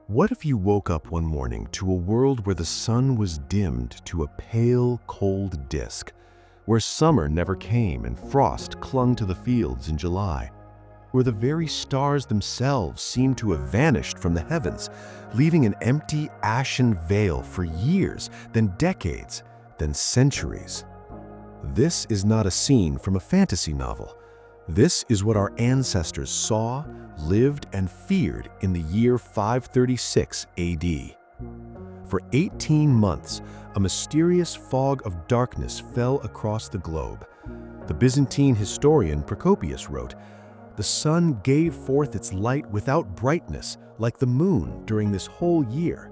What if you woke up one morning to a world where the sun was dimmed to a pale, cold disk, where summer never came and frost clung to the fields in July, where the very stars themselves seemed to have vanished from the heavens, leaving an empty, ashen veil for years, then decades, then centuries? This is not a scene from a fantasy novel. This is what our ancestors saw, lived, and feared in the year 536 AD. For 18 months, a mysterious fog of darkness fell across the globe. The Byzantine historian Procopius wrote, "The sun gave forth its light without brightness, like the moon during this whole year."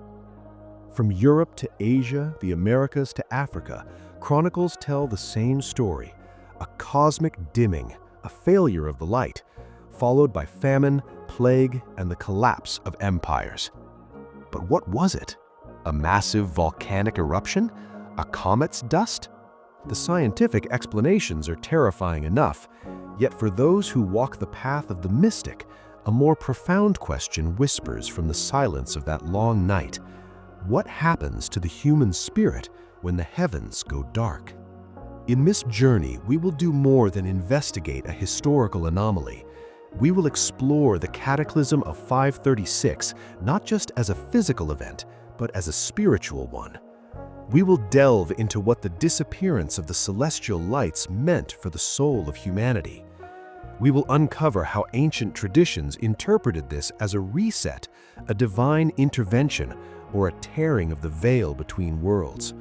From Europe to Asia, the Americas to Africa, chronicles tell the same story: a cosmic dimming, a failure of the light, followed by famine, plague, and the collapse of empires. But what was it? A massive volcanic eruption? A comet's dust? The scientific explanations are terrifying enough, yet for those who walk the path of the mystic, a more profound question whispers from the silence of that long night. What happens to the human spirit when the heavens go dark? In this journey, we will do more than investigate a historical anomaly. We will explore the cataclysm of 536, not just as a physical event, but as a spiritual one. We will delve into what the disappearance of the celestial lights meant for the soul of humanity. We will uncover how ancient traditions interpreted this as a reset, a divine intervention, or a tearing of the veil between worlds.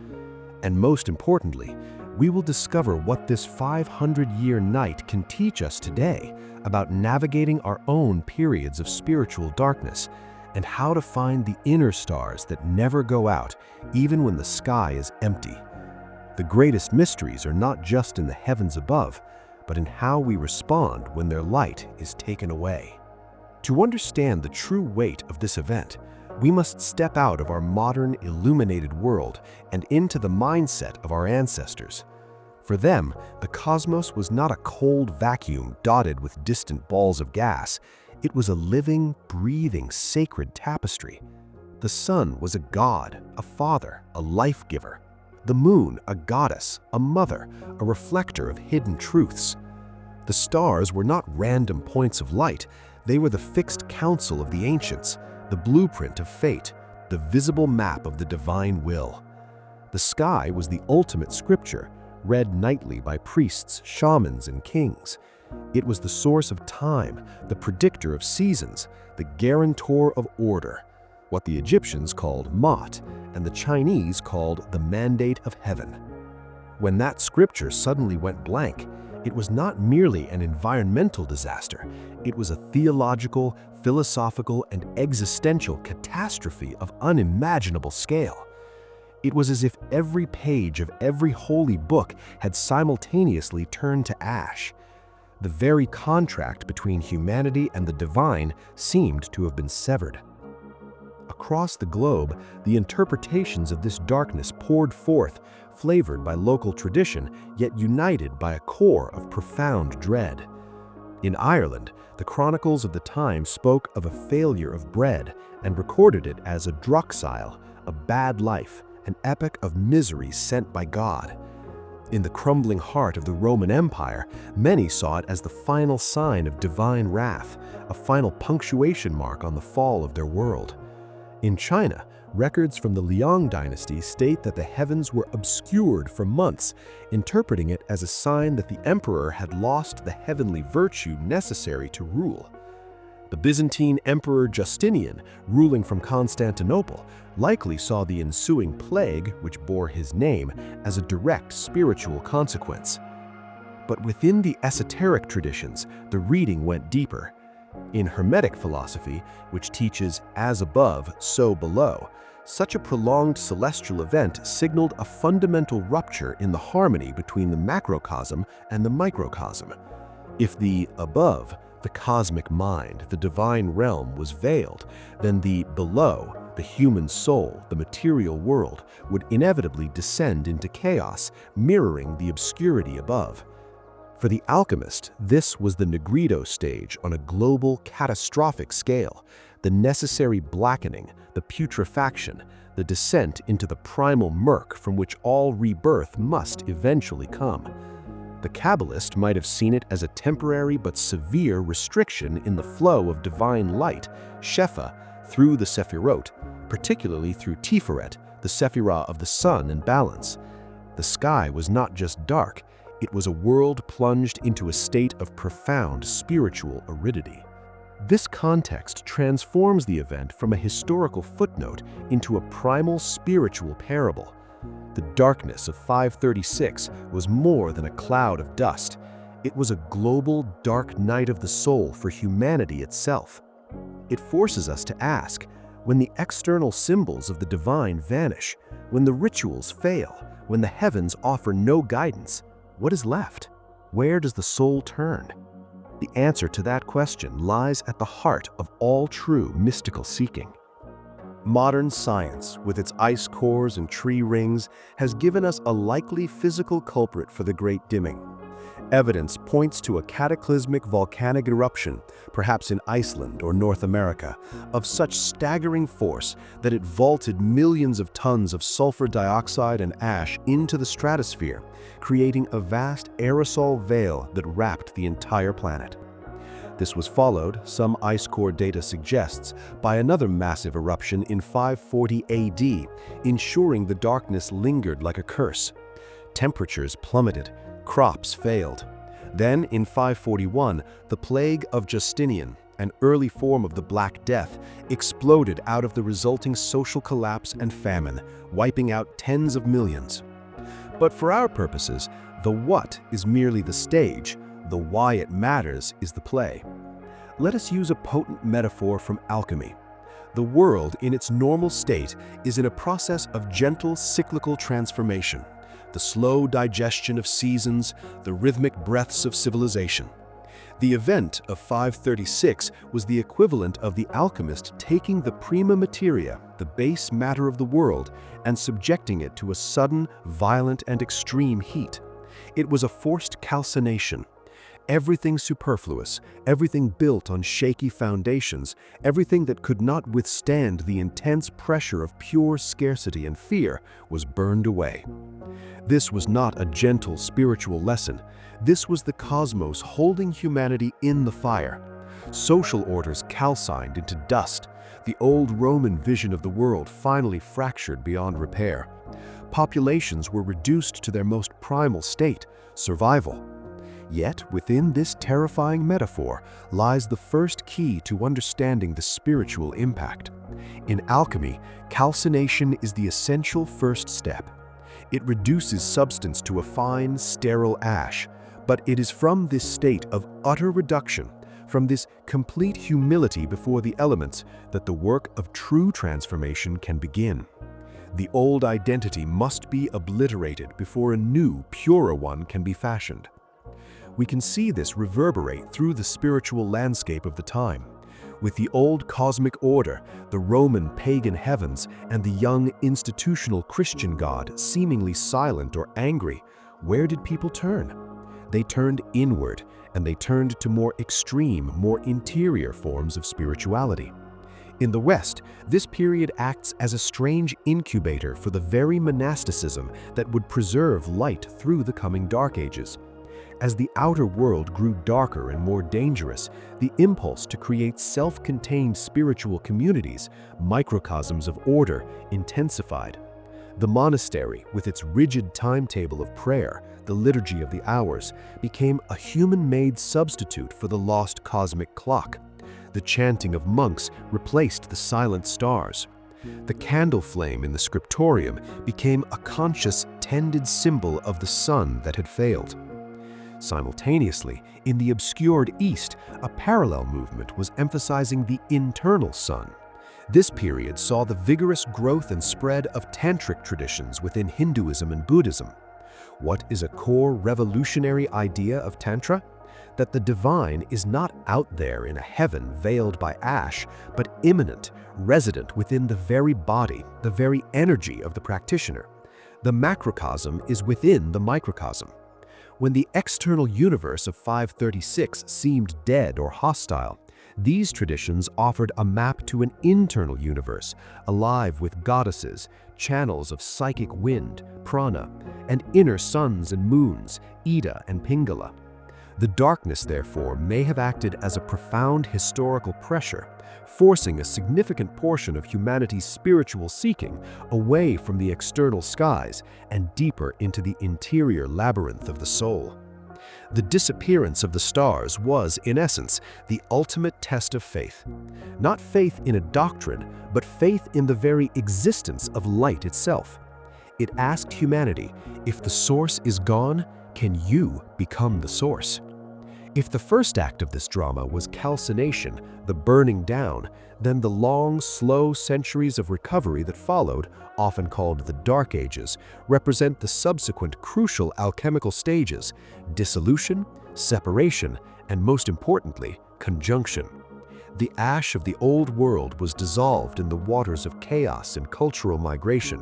And most importantly, we will discover what this 500-year night can teach us today about navigating our own periods of spiritual darkness and how to find the inner stars that never go out, even when the sky is empty. The greatest mysteries are not just in the heavens above, but in how we respond when their light is taken away. To understand the true weight of this event, we must step out of our modern, illuminated world and into the mindset of our ancestors. For them, the cosmos was not a cold vacuum dotted with distant balls of gas. It was a living, breathing, sacred tapestry. The sun was a god, a father, a life giver. The moon, a goddess, a mother, a reflector of hidden truths. The stars were not random points of light. They were the fixed counsel of the ancients, the blueprint of fate, the visible map of the divine will. The sky was the ultimate scripture, read nightly by priests, shamans, and kings. It was the source of time, the predictor of seasons, the guarantor of order, what the Egyptians called Ma'at, and the Chinese called the mandate of heaven. When that scripture suddenly went blank, it was not merely an environmental disaster. It was a theological, philosophical, and existential catastrophe of unimaginable scale. It was as if every page of every holy book had simultaneously turned to ash. The very contract between humanity and the divine seemed to have been severed. Across the globe, the interpretations of this darkness poured forth, flavored by local tradition, yet united by a core of profound dread. In Ireland, the chronicles of the time spoke of a failure of bread and recorded it as a druxile, a bad life, an epic of misery sent by God. In the crumbling heart of the Roman Empire, many saw it as the final sign of divine wrath, a final punctuation mark on the fall of their world. In China, records from the Liang dynasty state that the heavens were obscured for months, interpreting it as a sign that the emperor had lost the heavenly virtue necessary to rule. The Byzantine Emperor Justinian, ruling from Constantinople, likely saw the ensuing plague, which bore his name, as a direct spiritual consequence. But within the esoteric traditions, the reading went deeper. In Hermetic philosophy, which teaches as above, so below, such a prolonged celestial event signaled a fundamental rupture in the harmony between the macrocosm and the microcosm. If the above, the cosmic mind, the divine realm, was veiled, then the below, the human soul, the material world, would inevitably descend into chaos, mirroring the obscurity above. For the alchemist, this was the Negredo stage on a global, catastrophic scale, the necessary blackening, the putrefaction, the descent into the primal murk from which all rebirth must eventually come. The Kabbalist might have seen it as a temporary but severe restriction in the flow of divine light, Shefa, through the Sephirot, particularly through Tiferet, the Sephirah of the sun and balance. The sky was not just dark, it was a world plunged into a state of profound spiritual aridity. This context transforms the event from a historical footnote into a primal spiritual parable. The darkness of 536 was more than a cloud of dust. It was a global dark night of the soul for humanity itself. It forces us to ask, when the external symbols of the divine vanish, when the rituals fail, when the heavens offer no guidance, what is left? Where does the soul turn? The answer to that question lies at the heart of all true mystical seeking. Modern science, with its ice cores and tree rings, has given us a likely physical culprit for the Great Dimming. Evidence points to a cataclysmic volcanic eruption, perhaps in Iceland or North America, of such staggering force that it vaulted millions of tons of sulfur dioxide and ash into the stratosphere, creating a vast aerosol veil that wrapped the entire planet. This was followed, some ice core data suggests, by another massive eruption in 540 AD, ensuring the darkness lingered like a curse. Temperatures plummeted, crops failed. Then, in 541, the plague of Justinian, an early form of the Black Death, exploded out of the resulting social collapse and famine, wiping out tens of millions. But for our purposes, the what is merely the stage, the why it matters is the play. Let us use a potent metaphor from alchemy. The world, in its normal state, is in a process of gentle cyclical transformation, the slow digestion of seasons, the rhythmic breaths of civilization. The event of 536 was the equivalent of the alchemist taking the prima materia, the base matter of the world, and subjecting it to a sudden, violent, and extreme heat. It was a forced calcination. Everything superfluous, everything built on shaky foundations, everything that could not withstand the intense pressure of pure scarcity and fear was burned away. This was not a gentle spiritual lesson. This was the cosmos holding humanity in the fire. Social orders calcined into dust. The old Roman vision of the world finally fractured beyond repair. Populations were reduced to their most primal state, survival. Yet, within this terrifying metaphor lies the first key to understanding the spiritual impact. In alchemy, calcination is the essential first step. It reduces substance to a fine, sterile ash, but it is from this state of utter reduction, from this complete humility before the elements, that the work of true transformation can begin. The old identity must be obliterated before a new, purer one can be fashioned. We can see this reverberate through the spiritual landscape of the time. With the old cosmic order, the Roman pagan heavens, and the young institutional Christian God seemingly silent or angry, where did people turn? They turned inward, and they turned to more extreme, more interior forms of spirituality. In the West, this period acts as a strange incubator for the very monasticism that would preserve light through the coming Dark Ages. As the outer world grew darker and more dangerous, the impulse to create self-contained spiritual communities, microcosms of order, intensified. The monastery, with its rigid timetable of prayer, the liturgy of the hours, became a human-made substitute for the lost cosmic clock. The chanting of monks replaced the silent stars. The candle flame in the scriptorium became a conscious, tended symbol of the sun that had failed. Simultaneously, in the obscured East, a parallel movement was emphasizing the internal sun. This period saw the vigorous growth and spread of tantric traditions within Hinduism and Buddhism. What is a core revolutionary idea of Tantra? That the divine is not out there in a heaven veiled by ash, but immanent, resident within the very body, the very energy of the practitioner. The macrocosm is within the microcosm. When the external universe of 536 seemed dead or hostile, These traditions offered a map to an internal universe, alive with goddesses, channels of psychic wind, prana, and inner suns and moons, Ida and Pingala. The darkness, therefore, may have acted as a profound historical pressure, forcing a significant portion of humanity's spiritual seeking away from the external skies and deeper into the interior labyrinth of the soul. The disappearance of the stars was, in essence, the ultimate test of faith. Not faith in a doctrine, but faith in the very existence of light itself. It asked humanity, if the source is gone, can you become the source? If the first act of this drama was calcination, the burning down, then the long, slow centuries of recovery that followed, often called the Dark Ages, represent the subsequent crucial alchemical stages: dissolution, separation, and most importantly, conjunction. The ash of the old world was dissolved in the waters of chaos and cultural migration.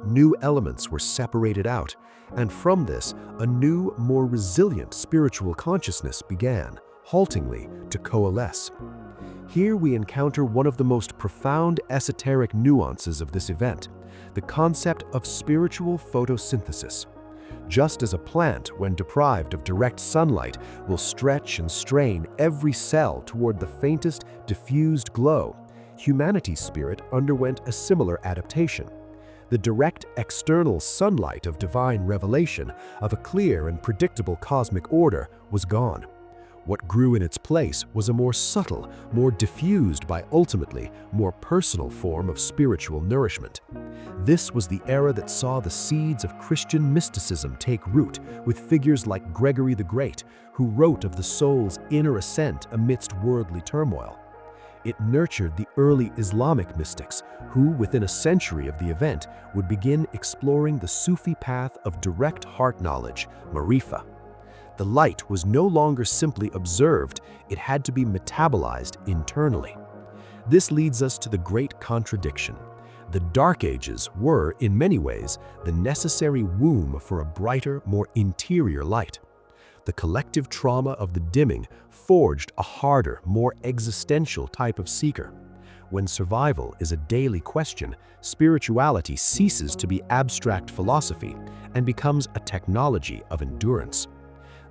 New elements were separated out, and from this, a new, more resilient spiritual consciousness began, haltingly, to coalesce. Here we encounter one of the most profound esoteric nuances of this event, the concept of spiritual photosynthesis. Just as a plant, when deprived of direct sunlight, will stretch and strain every cell toward the faintest diffused glow, humanity's spirit underwent a similar adaptation. The direct external sunlight of divine revelation, of a clear and predictable cosmic order, was gone. What grew in its place was a more subtle, more diffused by ultimately more personal form of spiritual nourishment. This was the era that saw the seeds of Christian mysticism take root, with figures like Gregory the Great, who wrote of the soul's inner ascent amidst worldly turmoil. It nurtured the early Islamic mystics, who, within a century of the event, would begin exploring the Sufi path of direct heart knowledge, marifa. The light was no longer simply observed, it had to be metabolized internally. This leads us to the great contradiction. The Dark Ages were, in many ways, the necessary womb for a brighter, more interior light. The collective trauma of the dimming forged a harder, more existential type of seeker. When survival is a daily question, spirituality ceases to be abstract philosophy and becomes a technology of endurance.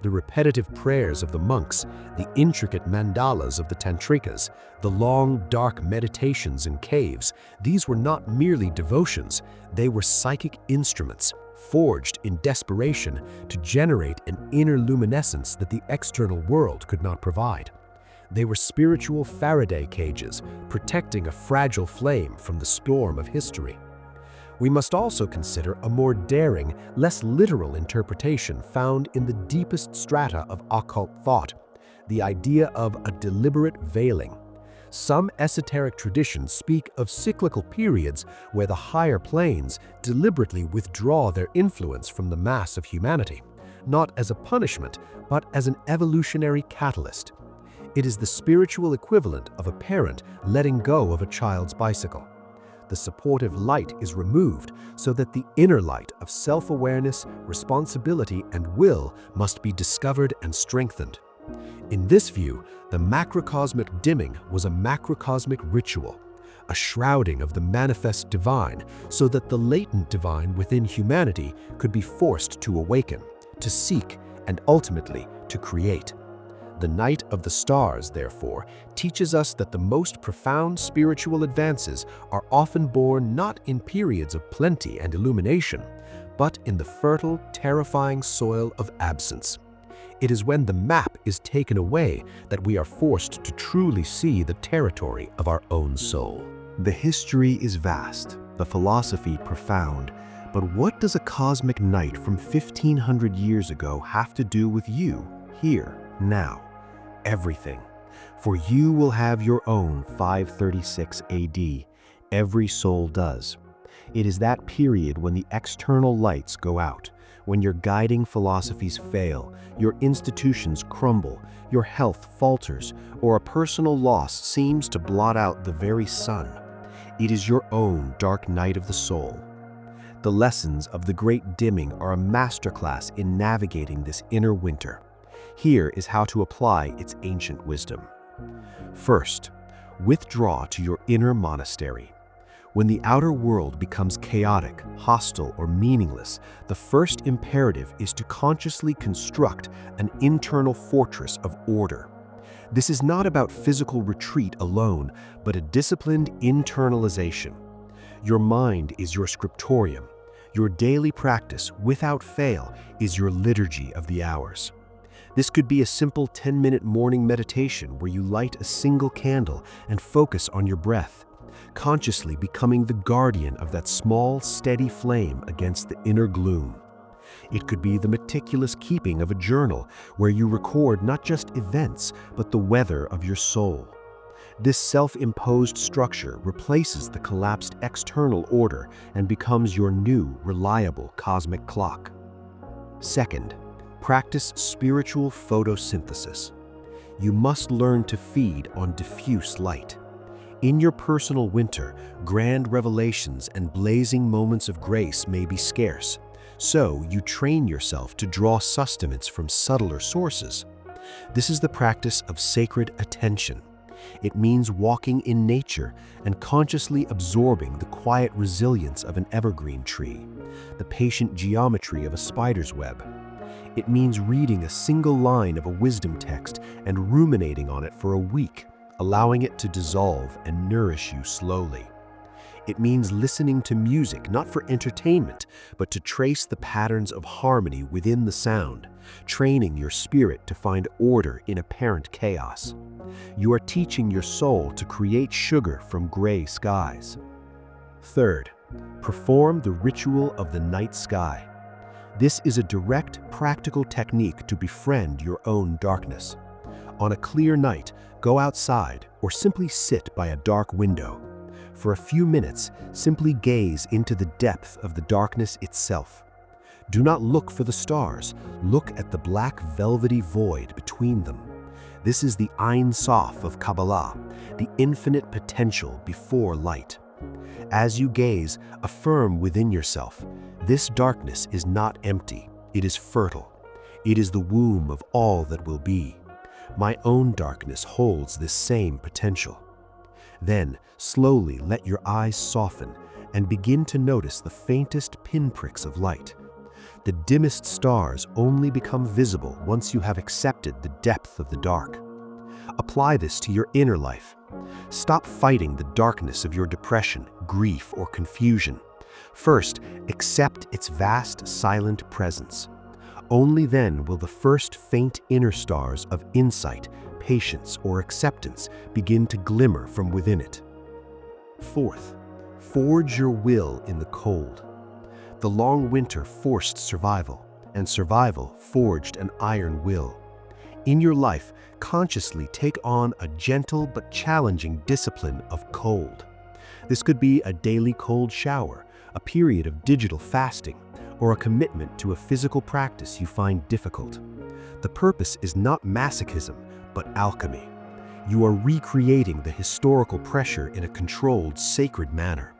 The repetitive prayers of the monks, the intricate mandalas of the tantrikas, the long, dark meditations in caves, these were not merely devotions, they were psychic instruments, forged in desperation to generate an inner luminescence that the external world could not provide. They were spiritual Faraday cages, protecting a fragile flame from the storm of history. We must also consider a more daring, less literal interpretation found in the deepest strata of occult thought, the idea of a deliberate veiling. Some esoteric traditions speak of cyclical periods where the higher planes deliberately withdraw their influence from the mass of humanity, not as a punishment, but as an evolutionary catalyst. It is the spiritual equivalent of a parent letting go of a child's bicycle. The supportive light is removed so that the inner light of self-awareness, responsibility, and will must be discovered and strengthened. In this view, the macrocosmic dimming was a macrocosmic ritual, a shrouding of the manifest divine so that the latent divine within humanity could be forced to awaken, to seek, and ultimately to create. The Night of the Stars, therefore, teaches us that the most profound spiritual advances are often born not in periods of plenty and illumination, but in the fertile, terrifying soil of absence. It is when the map is taken away that we are forced to truly see the territory of our own soul. The history is vast, the philosophy profound, but what does a cosmic night from 1500 years ago have to do with you, here, now? Everything. For you will have your own 536 AD. Every soul does. It is that period when the external lights go out, when your guiding philosophies fail, your institutions crumble, your health falters, or a personal loss seems to blot out the very sun. It is your own dark night of the soul. The lessons of the Great Dimming are a masterclass in navigating this inner winter. Here is how to apply its ancient wisdom. First, withdraw to your inner monastery. When the outer world becomes chaotic, hostile, or meaningless, the first imperative is to consciously construct an internal fortress of order. This is not about physical retreat alone, but a disciplined internalization. Your mind is your scriptorium. Your daily practice, without fail, is your liturgy of the hours. This could be a simple 10-minute morning meditation where you light a single candle and focus on your breath, consciously becoming the guardian of that small, steady flame against the inner gloom. It could be the meticulous keeping of a journal where you record not just events, but the weather of your soul. This self-imposed structure replaces the collapsed external order and becomes your new, reliable cosmic clock. Second, practice spiritual photosynthesis. You must learn to feed on diffuse light. In your personal winter, grand revelations and blazing moments of grace may be scarce, so you train yourself to draw sustenance from subtler sources. This is the practice of sacred attention. It means walking in nature and consciously absorbing the quiet resilience of an evergreen tree, the patient geometry of a spider's web. It means reading a single line of a wisdom text and ruminating on it for a week, allowing it to dissolve and nourish you slowly. It means listening to music not for entertainment, but to trace the patterns of harmony within the sound, training your spirit to find order in apparent chaos. You are teaching your soul to create sugar from gray skies. Third, perform the ritual of the night sky. This is a direct, practical technique to befriend your own darkness. On a clear night, go outside or simply sit by a dark window. For a few minutes, simply gaze into the depth of the darkness itself. Do not look for the stars, look at the black velvety void between them. This is the Ein Sof of Kabbalah, the infinite potential before light. As you gaze, affirm within yourself, this darkness is not empty, it is fertile. It is the womb of all that will be. My own darkness holds this same potential. Then, slowly let your eyes soften and begin to notice the faintest pinpricks of light. The dimmest stars only become visible once you have accepted the depth of the dark. Apply this to your inner life. Stop fighting the darkness of your depression, grief, or confusion. First, accept its vast, silent presence. Only then will the first faint inner stars of insight, patience, or acceptance begin to glimmer from within it. Fourth, forge your will in the cold. The long winter forced survival, and survival forged an iron will. In your life, consciously take on a gentle but challenging discipline of cold. This could be a daily cold shower, a period of digital fasting, or a commitment to a physical practice you find difficult. The purpose is not masochism, but alchemy. You are recreating the historical pressure in a controlled, sacred manner.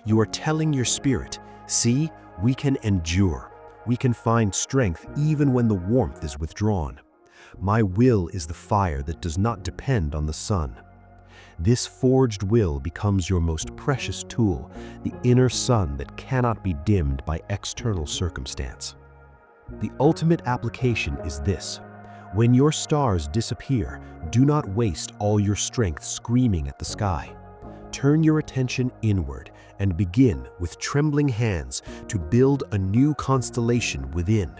You are telling your spirit, see, we can endure. We can find strength even when the warmth is withdrawn. My will is the fire that does not depend on the sun. This forged will becomes your most precious tool, the inner sun that cannot be dimmed by external circumstance. The ultimate application is this. When your stars disappear, do not waste all your strength screaming at the sky. Turn your attention inward and begin with trembling hands to build a new constellation within.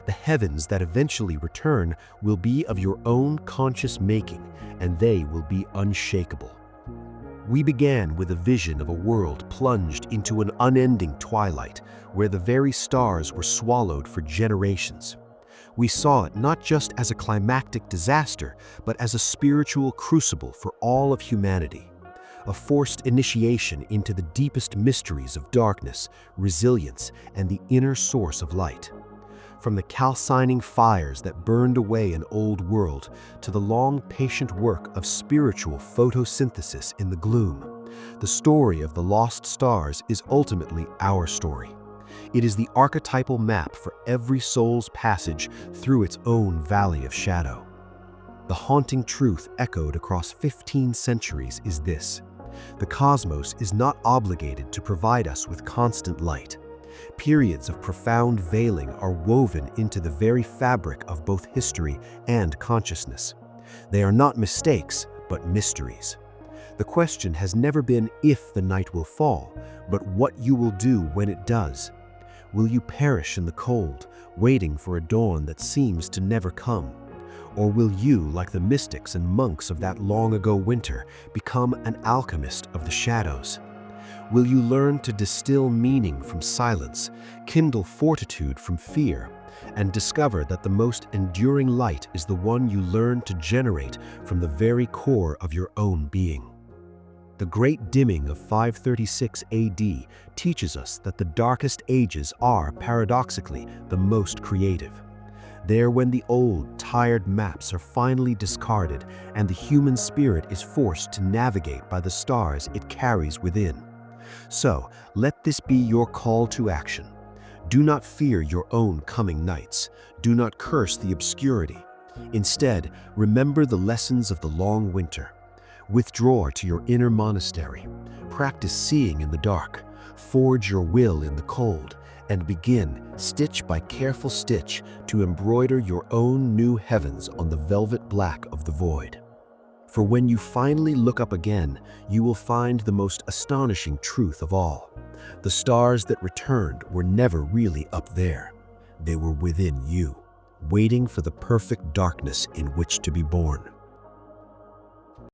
The heavens that eventually return will be of your own conscious making, and they will be unshakable. We began with a vision of a world plunged into an unending twilight, where the very stars were swallowed for generations. We saw it not just as a climactic disaster, but as a spiritual crucible for all of humanity, a forced initiation into the deepest mysteries of darkness, resilience, and the inner source of light. From the calcining fires that burned away an old world to the long, patient work of spiritual photosynthesis in the gloom, the story of the lost stars is ultimately our story. It is the archetypal map for every soul's passage through its own valley of shadow. The haunting truth echoed across 15 centuries is this: the cosmos is not obligated to provide us with constant light. Periods of profound veiling are woven into the very fabric of both history and consciousness. They are not mistakes, but mysteries. The question has never been if the night will fall, but what you will do when it does. Will you perish in the cold, waiting for a dawn that seems to never come? Or will you, like the mystics and monks of that long-ago winter, become an alchemist of the shadows? Will you learn to distill meaning from silence, kindle fortitude from fear, and discover that the most enduring light is the one you learn to generate from the very core of your own being? The Great Dimming of 536 AD teaches us that the darkest ages are, paradoxically, the most creative. They're when the old, tired maps are finally discarded and the human spirit is forced to navigate by the stars it carries within. So, let this be your call to action. Do not fear your own coming nights. Do not curse the obscurity. Instead, remember the lessons of the long winter. Withdraw to your inner monastery. Practice seeing in the dark. Forge your will in the cold. And begin, stitch by careful stitch, to embroider your own new heavens on the velvet black of the void. For when you finally look up again, you will find the most astonishing truth of all. The stars that returned were never really up there. They were within you, waiting for the perfect darkness in which to be born.